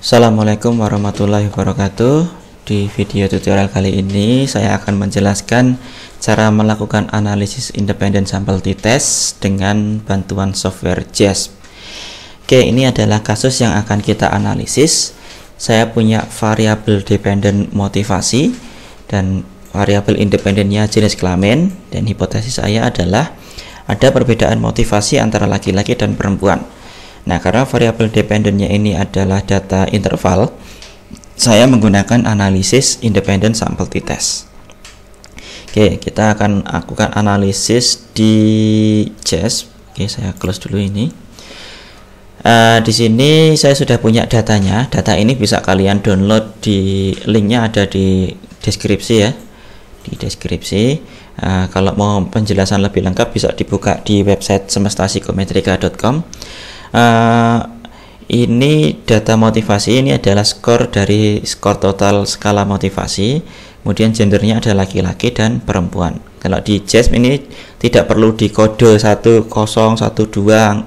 Assalamualaikum warahmatullahi wabarakatuh. Di video tutorial kali ini saya akan menjelaskan cara melakukan analisis independent sample t-test dengan bantuan software JASP. Oke, ini adalah kasus yang akan kita analisis. Saya punya variabel dependent motivasi dan variabel independennya jenis kelamin, dan hipotesis saya adalah ada perbedaan motivasi antara laki-laki dan perempuan. Nah, karena variabel dependennya ini adalah data interval, saya menggunakan analisis independent sample t-test. Oke, kita akan lakukan analisis di JASP. Oke, saya close dulu ini. Di sini saya sudah punya datanya. Data ini bisa kalian download, di linknya ada di deskripsi ya, di deskripsi. Kalau mau penjelasan lebih lengkap bisa dibuka di website semestapsikometrika.com. Ini data motivasi, ini adalah skor dari skor total skala motivasi, kemudian gendernya ada laki-laki dan perempuan. Kalau di JASP ini tidak perlu dikode 1012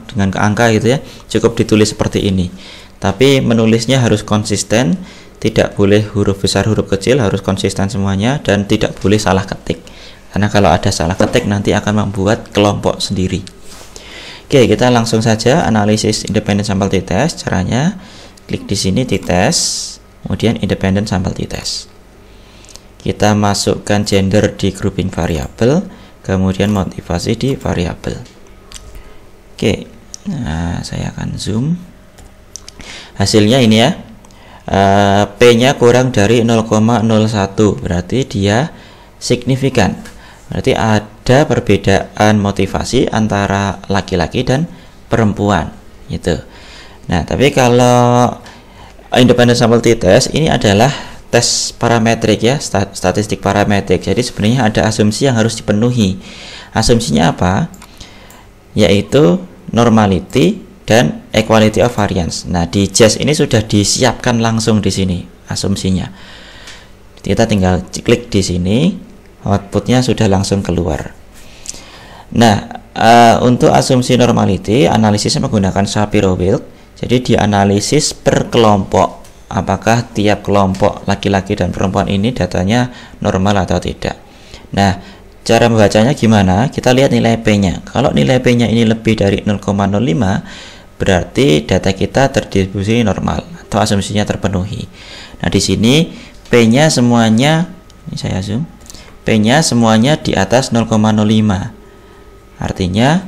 dengan angka gitu ya, cukup ditulis seperti ini. Tapi menulisnya harus konsisten, tidak boleh huruf besar huruf kecil, harus konsisten semuanya, dan tidak boleh salah ketik, karena kalau ada salah ketik nanti akan membuat kelompok sendiri. Oke, kita langsung saja analisis independent sample t-test. Caranya klik di sini t-test, kemudian independent sample t-test. Kita masukkan gender di grouping variabel, kemudian motivasi di variabel. Oke, nah saya akan zoom. Hasilnya ini ya, P-nya kurang dari 0,01, berarti dia signifikan. Berarti ada perbedaan motivasi antara laki-laki dan perempuan gitu. Nah, tapi kalau independent sample t-test ini adalah tes parametrik ya, statistik parametrik. Jadi sebenarnya ada asumsi yang harus dipenuhi. Asumsinya apa? Yaitu normality dan equality of variance. Nah, di JASP ini sudah disiapkan langsung di sini asumsinya. Kita tinggal klik di sini, outputnya sudah langsung keluar. Nah, untuk asumsi normality, analisisnya menggunakan Shapiro-Wilk. Jadi dianalisis per kelompok, apakah tiap kelompok laki-laki dan perempuan ini datanya normal atau tidak. Nah, cara membacanya gimana? Kita lihat nilai P-nya. Kalau nilai P-nya ini lebih dari 0,05, berarti data kita terdistribusi normal atau asumsinya terpenuhi. Nah, di sini P-nya semuanya, ini saya zoom, P-nya semuanya di atas 0,05. Artinya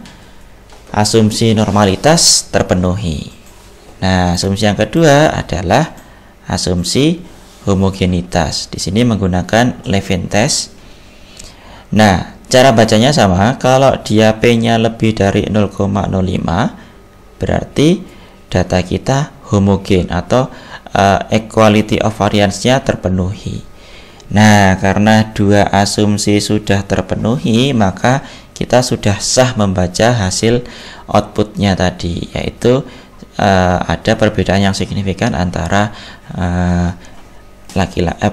asumsi normalitas terpenuhi. Nah, asumsi yang kedua adalah asumsi homogenitas. Di sini menggunakan Levin test. Nah, cara bacanya sama. Kalau dia P-nya lebih dari 0,05, berarti data kita homogen atau equality of variance-nya terpenuhi. Nah, karena dua asumsi sudah terpenuhi, maka kita sudah sah membaca hasil outputnya tadi, yaitu ada perbedaan yang signifikan antara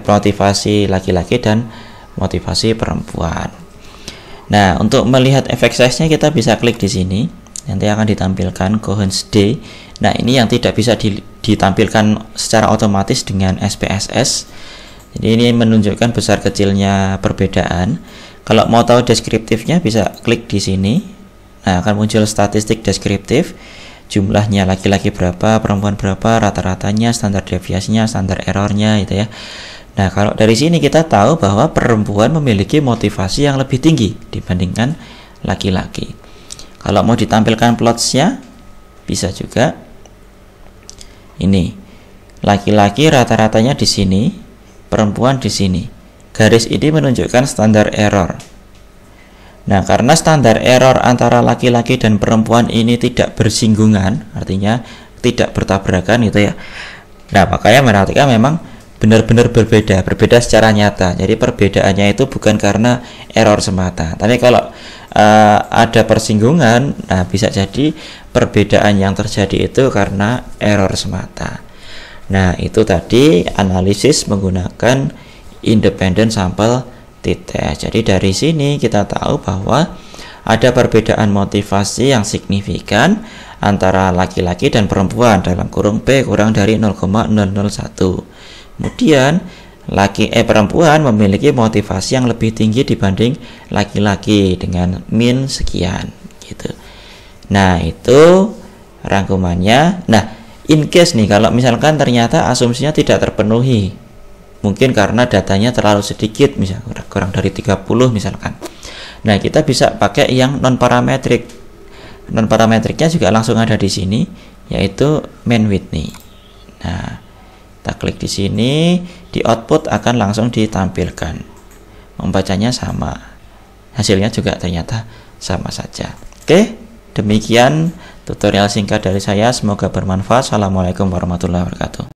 motivasi laki-laki dan motivasi perempuan. Nah, untuk melihat efek size-nya kita bisa klik di sini. Nanti akan ditampilkan Cohen's d. Nah, ini yang tidak bisa ditampilkan secara otomatis dengan SPSS. Jadi ini menunjukkan besar kecilnya perbedaan. Kalau mau tahu deskriptifnya bisa klik di sini. Nah, akan muncul statistik deskriptif. Jumlahnya laki-laki berapa, perempuan berapa, rata-ratanya, standar deviasinya, standar errornya gitu ya. Nah, kalau dari sini kita tahu bahwa perempuan memiliki motivasi yang lebih tinggi dibandingkan laki-laki. Kalau mau ditampilkan plotsnya bisa juga. Ini laki-laki rata-ratanya di sini, perempuan di sini. Garis ini menunjukkan standar error. Nah, karena standar error antara laki-laki dan perempuan ini tidak bersinggungan, artinya tidak bertabrakan gitu ya. Nah, makanya mereka memang benar-benar berbeda secara nyata. Jadi perbedaannya itu bukan karena error semata. Tapi kalau ada persinggungan, nah bisa jadi perbedaan yang terjadi itu karena error semata. Nah, itu tadi analisis menggunakan independent sample t-test. Jadi dari sini kita tahu bahwa ada perbedaan motivasi yang signifikan antara laki-laki dan perempuan dalam kurung P kurang dari 0,001. Kemudian perempuan memiliki motivasi yang lebih tinggi dibanding laki-laki dengan min sekian gitu. Nah, itu rangkumannya. Nah, in case nih kalau misalkan ternyata asumsinya tidak terpenuhi, mungkin karena datanya terlalu sedikit, misalnya kurang dari 30 misalkan. Nah, kita bisa pakai yang non parametrik. Non parametriknya juga langsung ada di sini, yaitu Mann-Whitney. Nah, kita klik di sini, di output akan langsung ditampilkan. Membacanya sama. Hasilnya juga ternyata sama saja. Oke, demikian tutorial singkat dari saya. Semoga bermanfaat. Assalamualaikum warahmatullahi wabarakatuh.